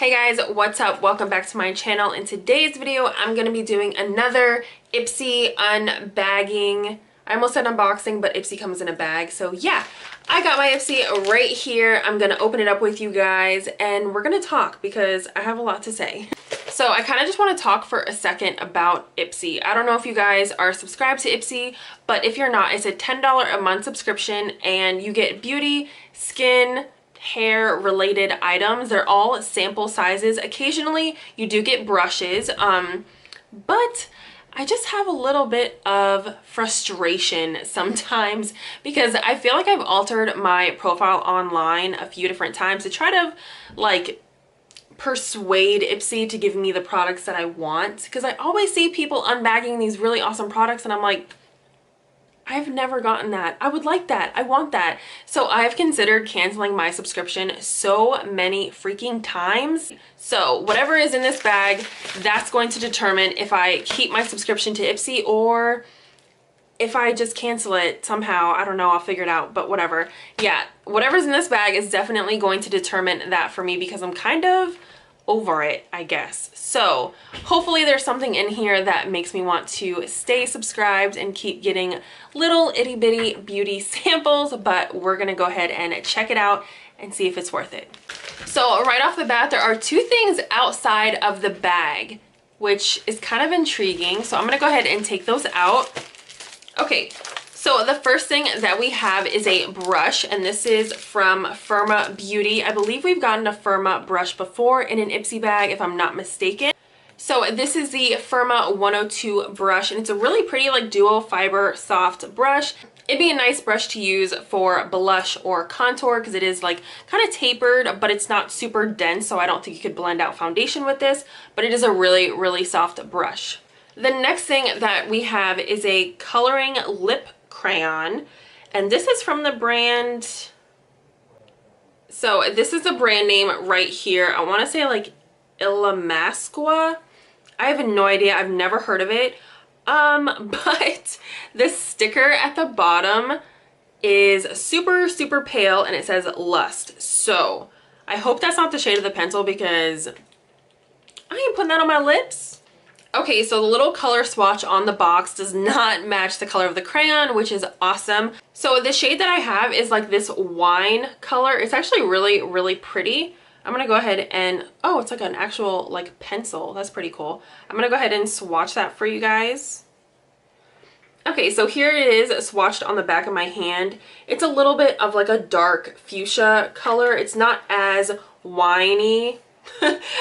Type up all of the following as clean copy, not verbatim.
Hey guys, what's up? Welcome back to my channel. In today's video, I'm going to be doing another Ipsy unbagging. I almost said unboxing, but Ipsy comes in a bag. So yeah, I got my Ipsy right here. I'm going to open it up with you guys and we're going to talk because I have a lot to say. So I kind of just want to talk for a second about Ipsy. I don't know if you guys are subscribed to Ipsy, but if you're not, it's a $10 a month subscription and you get beauty, skin, hair related items. They're all sample sizes. Occasionally you do get brushes, but I just have a little bit of frustration sometimes because I feel like I've altered my profile online a few different times to try to like persuade Ipsy to give me the products that I want, because I always see people unbagging these really awesome products and I'm like, I've never gotten that. I would like that. I want that. So I've considered canceling my subscription so many freaking times. So whatever is in this bag, that's going to determine if I keep my subscription to Ipsy or if I just cancel it somehow. I don't know. I'll figure it out, but whatever. Yeah, whatever's in this bag is definitely going to determine that for me because I'm kind of over it, I guess. So hopefully there's something in here that makes me want to stay subscribed and keep getting little itty bitty beauty samples, but we're gonna go ahead and check it out and see if it's worth it. So right off the bat, there are two things outside of the bag, which is kind of intriguing. So I'm gonna go ahead and take those out. Okay. So the first thing that we have is a brush, and this is from Firma Beauty. I believe we've gotten a Firma brush before in an Ipsy bag, if I'm not mistaken. So this is the Firma 102 brush, and it's a really pretty like dual fiber soft brush. It'd be a nice brush to use for blush or contour because it is like kind of tapered, but it's not super dense, so I don't think you could blend out foundation with this, but it is a really, really soft brush. The next thing that we have is a coloring lip crayon, and this is from the brand, so this is the brand name right here. I want to say like Ilamasqua. I have no idea. I've never heard of it, but the sticker at the bottom is super pale and it says Lust. So I hope that's not the shade of the pencil because I ain't putting that on my lips. Okay, so the little color swatch on the box does not match the color of the crayon, which is awesome. So the shade that I have is like this wine color. It's actually really pretty. I'm gonna go ahead and, oh, it's like an actual like pencil. That's pretty cool. I'm gonna go ahead and swatch that for you guys. Okay, so here it is swatched on the back of my hand. It's a little bit of like a dark fuchsia color. It's not as winey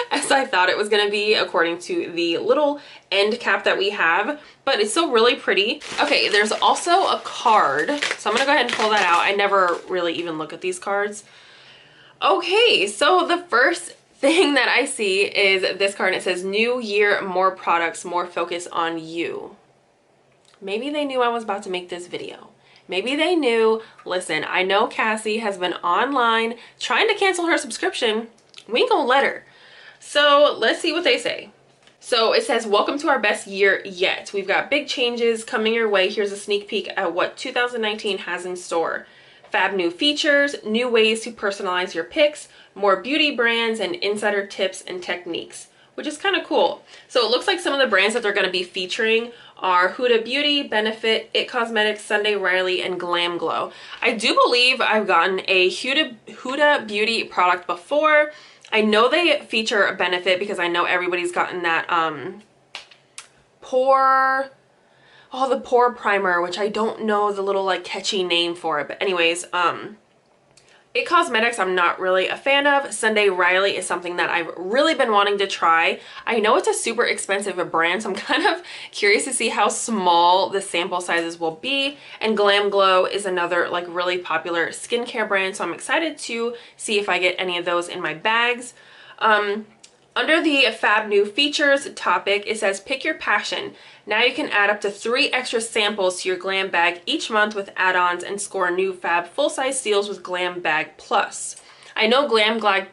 as I thought it was gonna be according to the little end cap that we have, but it's still really pretty. Okay, there's also a card, so I'm gonna go ahead and pull that out. I never really even look at these cards. Okay, so the first thing that I see is this card, and it says new year, more products, more focus on you. Maybe they knew I was about to make this video. Maybe they knew. Listen, I know Cassie has been online trying to cancel her subscription. We ain't gonna let her. So let's see what they say. So it says, welcome to our best year yet. We've got big changes coming your way. Here's a sneak peek at what 2019 has in store. Fab new features, new ways to personalize your pics, more beauty brands, and insider tips and techniques, which is kind of cool. So it looks like some of the brands that they're going to be featuring are Huda Beauty, Benefit, It Cosmetics, Sunday Riley, and Glam Glow. I do believe I've gotten a Huda Beauty product before. I know they feature a Benefit because I know everybody's gotten that the pore primer, which I don't know the little like catchy name for it, but anyways, It Cosmetics I'm not really a fan of. Sunday Riley is something that I've really been wanting to try. I know it's a super expensive brand, so I'm kind of curious to see how small the sample sizes will be. And Glam Glow is another like really popular skincare brand, so I'm excited to see if I get any of those in my bags. Under the Fab New Features topic, it says pick your passion. Now you can add up to 3 extra samples to your Glam Bag each month with add-ons and score new Fab full-size deals with Glam Bag Plus. I know Glam Bag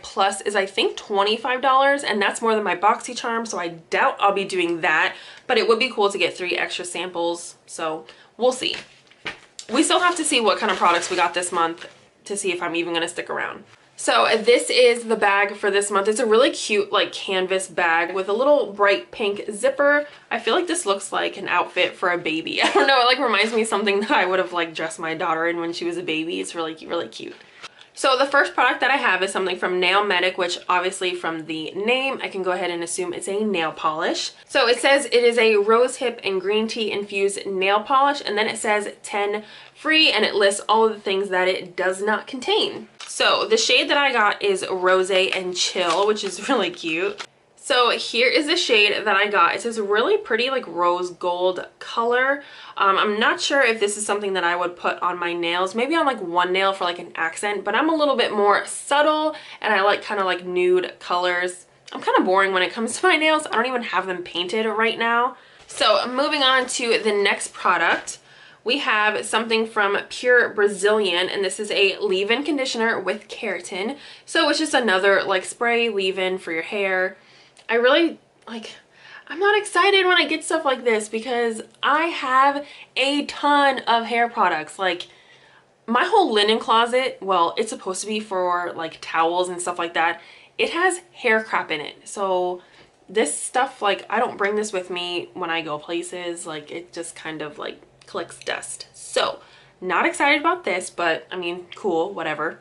Plus is I think $25, and that's more than my BoxyCharm, so I doubt I'll be doing that, but it would be cool to get 3 extra samples, so we'll see. We still have to see what kind of products we got this month to see if I'm even going to stick around. So this is the bag for this month. It's a really cute like canvas bag with a little bright pink zipper. I feel like this looks like an outfit for a baby. I don't know, it like reminds me of something that I would have like dressed my daughter in when she was a baby. It's really cute. So the first product that I have is something from Nail Medic, which obviously from the name, I can go ahead and assume it's a nail polish. So it says it is a rose hip and green tea infused nail polish, and then it says 10 free, and it lists all of the things that it does not contain. So the shade that I got is Rose and Chill, which is really cute. So here is the shade that I got. It's this really pretty like rose gold color. I'm not sure if this is something that I would put on my nails, maybe on like one nail for like an accent, but I'm a little bit more subtle and I like kind of like nude colors. I'm kind of boring when it comes to my nails. I don't even have them painted right now. So moving on to the next product, we have something from Pure Brazilian, and this is a leave-in conditioner with keratin. So it's just another like spray leave-in for your hair. I really like, I'm not excited when I get stuff like this because I have a ton of hair products. Like my whole linen closet, well, it's supposed to be for like towels and stuff like that. It has hair crap in it. So this stuff, like I don't bring this with me when I go places. Like it just kind of like collects dust. So not excited about this, but I mean, cool, whatever.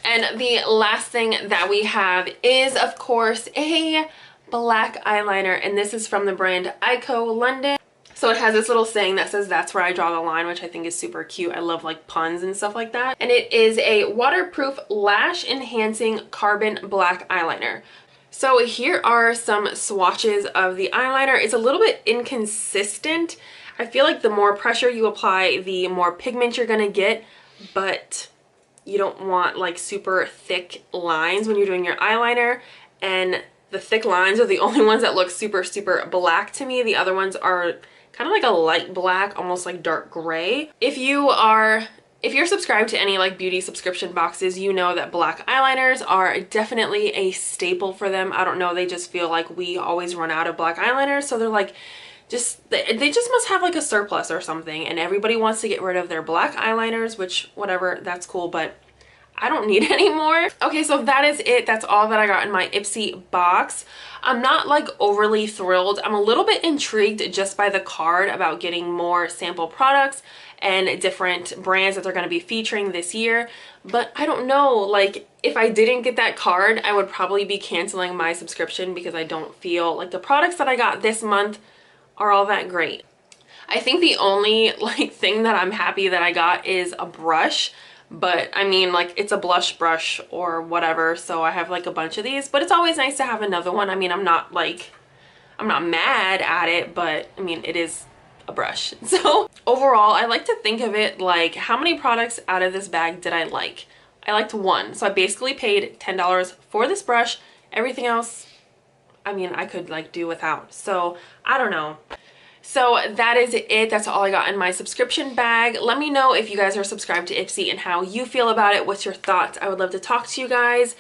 And the last thing that we have is of course a black eyeliner, and this is from the brand Ico London. So it has this little saying that says that's where I draw the line, which I think is super cute. I love like puns and stuff like that. And it is a waterproof lash enhancing carbon black eyeliner. So here are some swatches of the eyeliner. It's a little bit inconsistent. I feel like the more pressure you apply, the more pigment you're gonna get, but you don't want like super thick lines when you're doing your eyeliner, and the thick lines are the only ones that look super black to me. The other ones are kind of like a light black, almost like dark gray. If you're subscribed to any like beauty subscription boxes, you know that black eyeliners are definitely a staple for them. I don't know, they just feel like we always run out of black eyeliners, so they're like they just must have like a surplus or something, and everybody wants to get rid of their black eyeliners, which whatever, that's cool, but I don't need any more. Okay, so that is it. That's all that I got in my Ipsy box. I'm not like overly thrilled. I'm a little bit intrigued just by the card about getting more sample products and different brands that they're going to be featuring this year. But I don't know, like if I didn't get that card, I would probably be canceling my subscription because I don't feel like the products that I got this month are all that great. I think the only like thing that I'm happy that I got is a brush. But I mean, like it's a blush brush or whatever, so I have like a bunch of these, but it's always nice to have another one. I mean, I'm not mad at it, but I mean, it is a brush. So overall, I like to think of it like, how many products out of this bag did I like? I liked one, so I basically paid $10 for this brush. Everything else, I mean, I could like do without, so I don't know. So that is it. That's all I got in my subscription bag. Let me know if you guys are subscribed to Ipsy and how you feel about it. What's your thoughts? I would love to talk to you guys.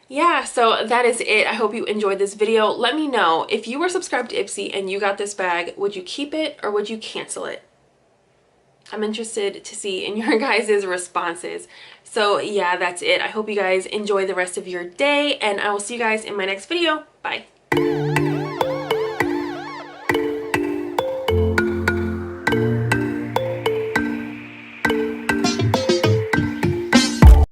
Yeah, so that is it. I hope you enjoyed this video. Let me know if you were subscribed to Ipsy and you got this bag, would you keep it or would you cancel it? I'm interested to see in your guys' responses. So yeah, that's it. I hope you guys enjoy the rest of your day, and I will see you guys in my next video. Bye.